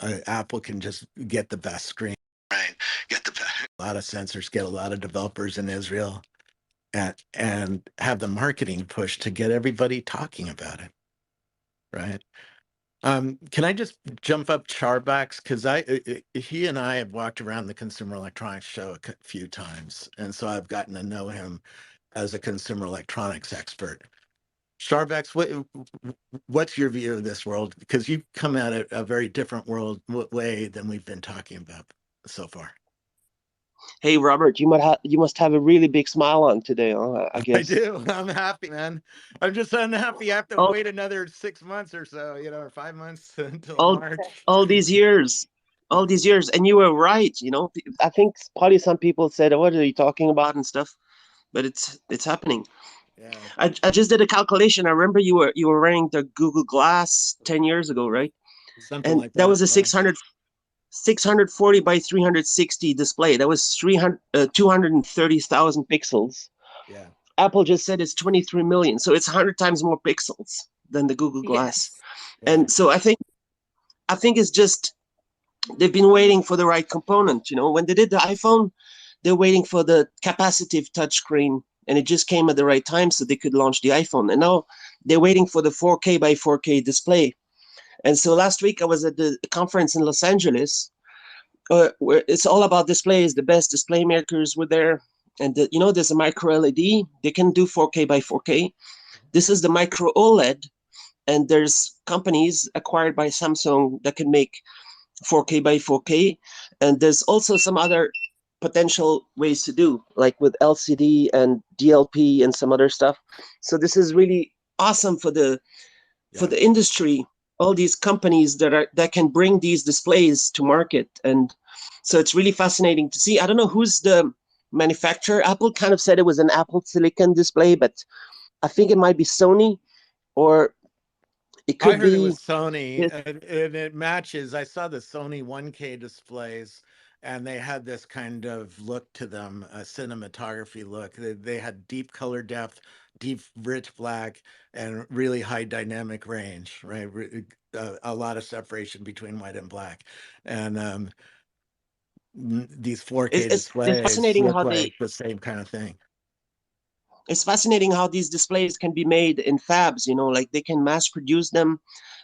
Apple can just get the best screen, right? Get the best, a lot of sensors, get a lot of developers in Israel, and have the marketing push to get everybody talking about it, right? Can I just jump up Charbacks? Because he and I have walked around the Consumer Electronics Show a few times, and so I've gotten to know him as a consumer electronics expert. Charbacks, what's your view of this world? Because you come at it a very different world way than we've been talking about so far. Hey Robert, you must have a really big smile on today, huh? I I guess. do. I'm happy, man. I'm just unhappy. I have to All wait another 6 months or so, or 5 months until all March. all these years, all these years, and you were right. I think probably some people said, "What are you talking about?" and stuff, but it's happening. Yeah, I just did a calculation. I remember you were wearing the Google Glass 10 years ago, right? something And like that that. was a Yeah. 640 by 360 display. That was 230,000 pixels. Yeah. Apple just said it's 23 million, so it's 100 times more pixels than the Google Glass. Yes. Yeah. And so I think it's just they've been waiting for the right component. When they did the iPhone, they're waiting for the capacitive touchscreen, and it just came at the right time so they could launch the iPhone. And now they're waiting for the 4K by 4K display. And so last week I was at the conference in Los Angeles, where it's all about displays. The best display makers were there, and there's a micro LED. They can do 4K by 4K. This is the micro OLED, and there's companies acquired by Samsung that can make 4K by 4K, and there's also some other potential ways to do, like with LCD and DLP and some other stuff. So this is really awesome for Yeah. the industry. All these companies that can bring these displays to market, and so it's really fascinating to see. I don't know who's the manufacturer. Apple kind of said it was an Apple Silicon display, but I think it might be Sony, or it I could heard it was be. Sony, and it matches. I saw the Sony 1K displays, and they had this kind of look to them, a cinematography look. They had deep color depth, deep rich black, and really high dynamic range, right? A lot of separation between white and black. And these 4K It's displays fascinating look how they like the same kind of thing. it's fascinating how these displays can be made in fabs, like they can mass produce them.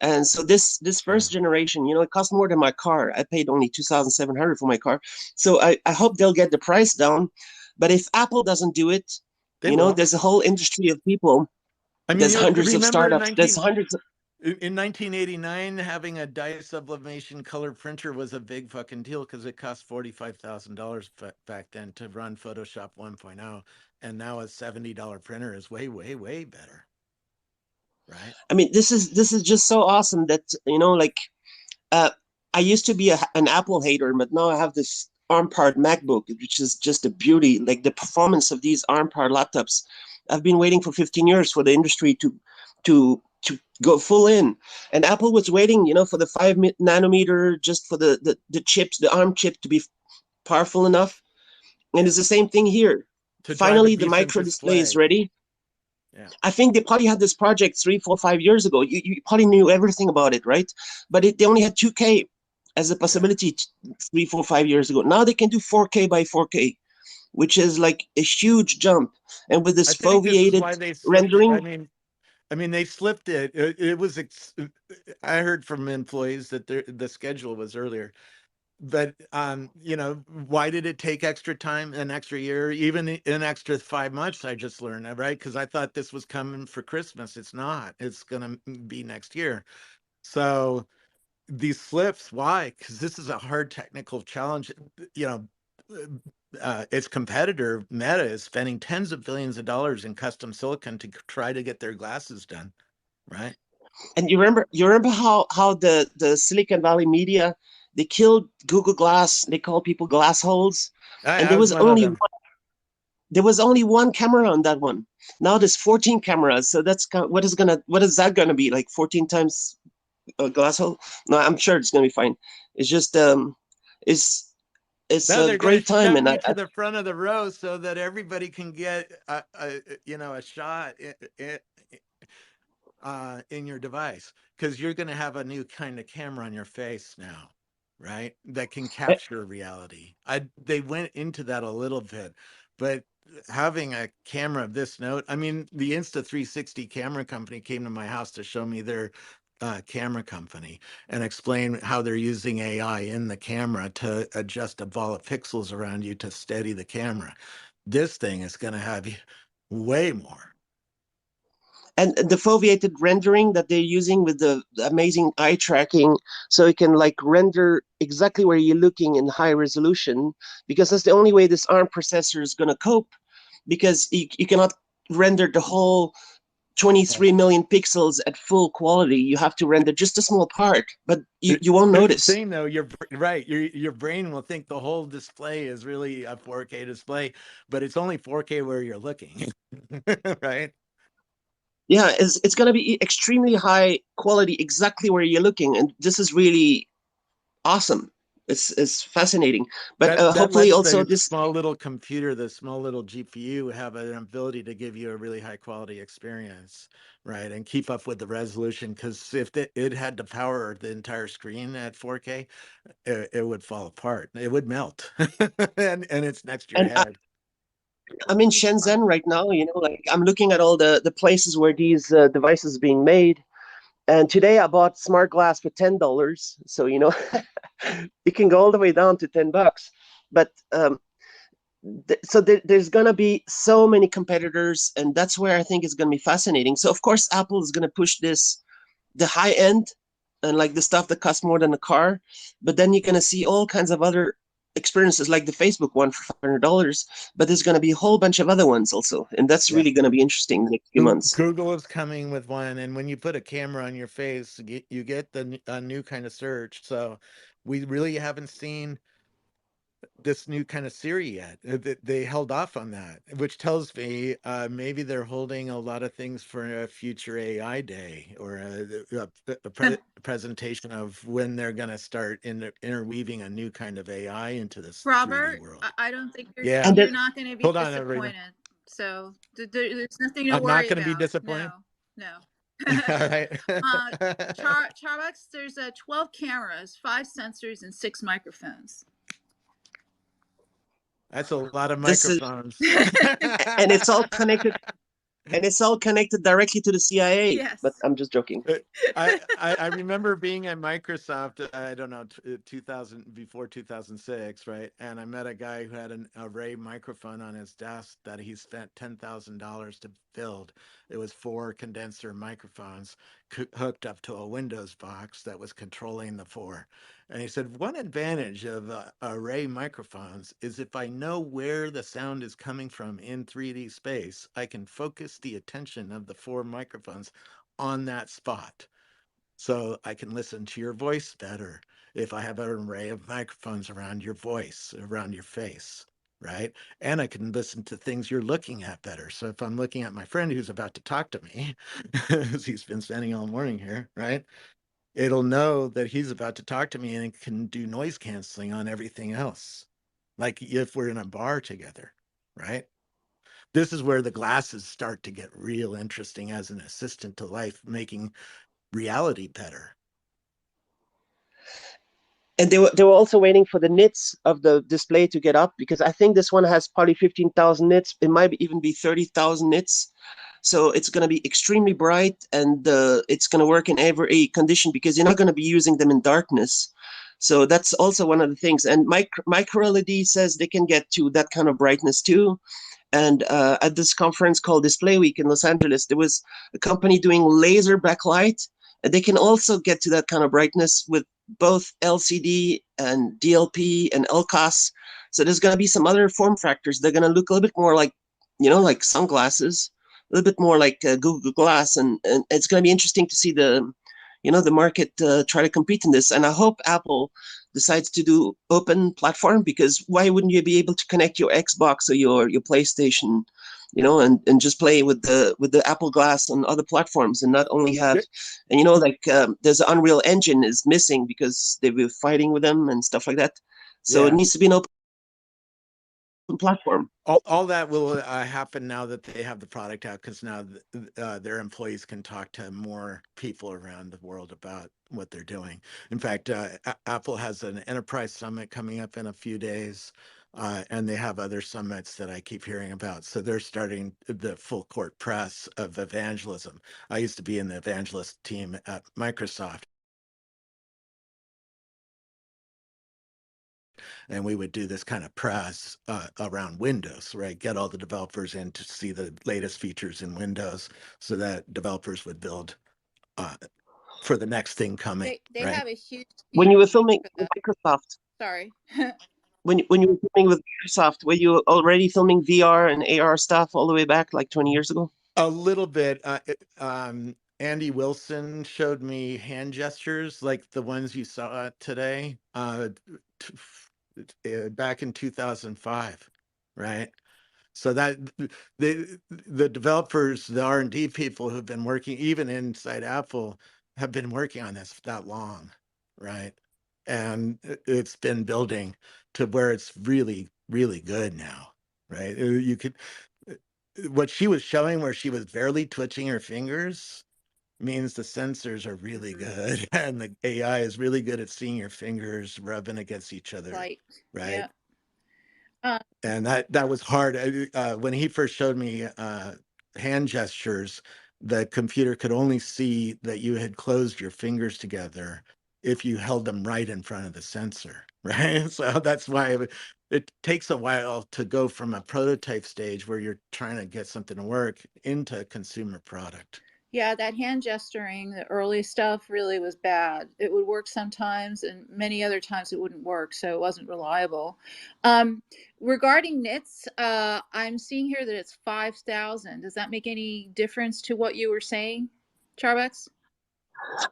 And so this Yeah. first generation, it cost more than my car. I paid only 2,700 for my car. So I hope they'll get the price down. But if Apple doesn't do it, They will. there's a whole industry of people. I mean, There's you hundreds of remember startups. There's hundreds of, in 1989, having a dye sublimation color printer was a big fucking deal because it cost $45,000 back then to run Photoshop 1.0, and now a $70 printer is way, way, way better, right? I mean, this is just so awesome that, like, uh, I used to be an Apple hater, but now I have this ARM-powered MacBook, which is just a beauty. Like the performance of these ARM-powered laptops, I've been waiting for 15 years for the industry to go full in, and Apple was waiting, for the 5 nanometer, just for the chips, the ARM chip to be powerful enough. And Yeah, it's the same thing here. to drive a Finally, the decent micro display is display. ready. Yeah, I think they probably had this project 3, 4, 5 years ago. You probably knew everything about it, right? But they only had 2K as a yeah. possibility 3, 4, 5 years ago. Now they can do 4K by 4K, which is like a huge jump. And with I this think this is foveated why they slipped it. rendering, I mean, they slipped it. It was. I heard from employees that the schedule was earlier. But why did it take extra time, an extra year, even an extra 5 months? I just learned that, right? Because I thought this was coming for Christmas. It's not. It's gonna be next year. So these slips, why? Because this is a hard technical challenge. You know, its competitor Meta is spending tens of billions of dollars in custom silicon to try to get their glasses done, right? and you remember how the Silicon Valley media, they killed Google Glass. They called people glass holes, and I was one of them. there was only one camera on that one. Now there's 14 cameras. So what is that gonna be, like 14 times a glass hole? No, I'm sure it's gonna be fine. It's just it's it's Now a they're going to great time, shove and you to the front of the row so that everybody can get a shot. in your device, because you're going to have a new kind of camera on your face now, right? That can capture reality. They went into that a little bit, but having a camera of this note, I mean, the Insta360 camera company came to my house to show me their camera company and explain how they're using AI in the camera to adjust a ball of pixels around you to steady the camera. This thing is going to have way more. And the foveated rendering that they're using with the amazing eye tracking, so it can like render exactly where you're looking in high resolution, because that's the only way this ARM processor is going to cope, because you cannot render the whole 23 million pixels at full quality. You have to render just a small part, but you won't Here's the notice. thing, though. You're right. Your brain will think the whole display is really a 4K display, but it's only 4K where you're looking, right? Yeah, it's going to be extremely high quality exactly where you're looking, and this is really awesome. It's fascinating, but That hopefully lets also the this. small little computer, the small little GPU, have an ability to give you a really high quality experience, right? And keep up with the resolution. Because if it had to power the entire screen at 4K, it would fall apart. It would melt, and it's next to your And head. I'm in Shenzhen right now. Like I'm looking at all the places where these devices are being made. And today I bought smart glass for $10. So it can go all the way down to $10. But so there's gonna be so many competitors, and that's where I think it's gonna be fascinating. So of course Apple is gonna push the high end, and like the stuff that costs more than a car. But then you're gonna see all kinds of other experiences, like the Facebook one for $500. But there's gonna be a whole bunch of other ones also, and that's Yeah. really gonna be interesting the next few months. Google is coming with one, and when you put a camera on your face, you get a new kind of search. So we really haven't seen this new kind of Siri yet. They held off on that, which tells me maybe they're holding a lot of things for a future AI day, or a presentation of when they're going to start interweaving a new kind of AI into this 3D Robert, world. I don't think Yeah. And then you're not going to be Hold on, Irena. disappointed. So there's nothing to I'm not worry going to be about. disappointed. No, no. All right. Charbox, there's 12 cameras, 5 sensors, and 6 microphones. That's a lot of this is microphones. and it's all connected, and it's all connected directly to the CIA. Yes. But I'm just joking. I remember being at Microsoft, I don't know, 2000, before 2006, right? And I met a guy who had an array microphone on his desk that he spent $10,000 to build. It was 4 condenser microphones hooked up to a Windows box that was controlling the 4. And he said, one advantage of array microphones is if I know where the sound is coming from in 3D space, I can focus the attention of the 4 microphones on that spot. So I can listen to your voice better if I have an array of microphones around your voice, around your face, right? And I can listen to things you're looking at better. So if I'm looking at my friend who's about to talk to me, as he's been spending all morning here, right? It'll know that he's about to talk to me, and it can do noise canceling on everything else. Like if we're in a bar together, right? This is where the glasses start to get real interesting as an assistant to life, making reality better. And they were also waiting for the nits of the display to get up, because I think this one has probably 15,000 nits. It might even be 30,000 nits. So it's going to be extremely bright, and it's going to work in every condition, because you're not going to be using them in darkness. So that's also one of the things. And micro LED says they can get to that kind of brightness too. And at this conference called Display Week in Los Angeles, there was a company doing laser backlight. And they can also get to that kind of brightness with both LCD and DLP and LCOS. So there's going to be some other form factors. They're going to look a little bit more like, like sunglasses, a little bit more like Google Glass. And it's going to be interesting to see the market try to compete in this. And I hope Apple decides to do open platform, because why wouldn't you be able to connect your Xbox or your PlayStation, and just play with the Apple Glass on other platforms, and not only have, and there's an Unreal Engine is missing because they were fighting with them and stuff like that. So it Yeah. needs to be an open platform. All that will happen now that they have the product out, because now their employees can talk to more people around the world about what they're doing. In fact, Apple has an enterprise summit coming up in a few days, and they have other summits that I keep hearing about. So they're starting the full court press of evangelism. I used to be in the evangelist team at Microsoft, and we would do this kind of press around Windows, right? Get all the developers in to see the latest features in Windows, so that developers would build uh, for the next thing coming, They right? have a huge When team you were waiting filming for with that. Microsoft, Sorry. when you were filming with Microsoft, were you already filming VR and AR stuff all the way back like 20 years ago? A little bit. Andy Wilson showed me hand gestures like the ones you saw today, back in 2005, right? So that the developers, the R&D people who've been working even inside Apple have been working on this that long, right? And it's been building to where it's really, really good now, right? You could, what she was showing where she was barely twitching her fingers means the sensors are really good and the AI is really good at seeing your fingers rubbing against each other, Like, right? yeah. Uh, And that was hard. When he first showed me hand gestures, the computer could only see that you had closed your fingers together if you held them right in front of the sensor, right? So that's why it takes a while to go from a prototype stage where you're trying to get something to work into a consumer product. yeah, that hand gesturing, the early stuff really was bad. It would work sometimes, and many other times it wouldn't work, so it wasn't reliable. Um, Regarding nits, I'm seeing here that it's 5,000. Does that make any difference to what you were saying, Charbex?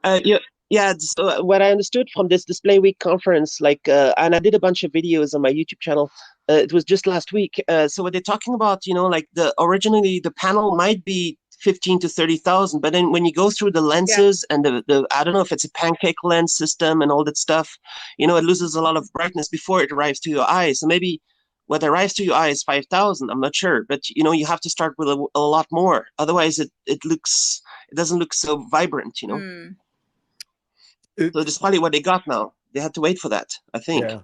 Yeah, yeah. So what I understood from this Display Week conference, like, and I did a bunch of videos on my YouTube channel. It was just last week. So what they're talking about, like originally the panel might be 15 to 30,000, but then when you go through the Yeah. lenses and the I don't know if it's a pancake lens system and all that stuff, it loses a lot of brightness before it arrives to your eyes. So maybe what arrives to your eye is 5,000. I'm not sure, but you have to start with a lot more. Otherwise, it doesn't look so vibrant. Mm. So that's probably what they got now. They had to wait for that, I think. Yeah.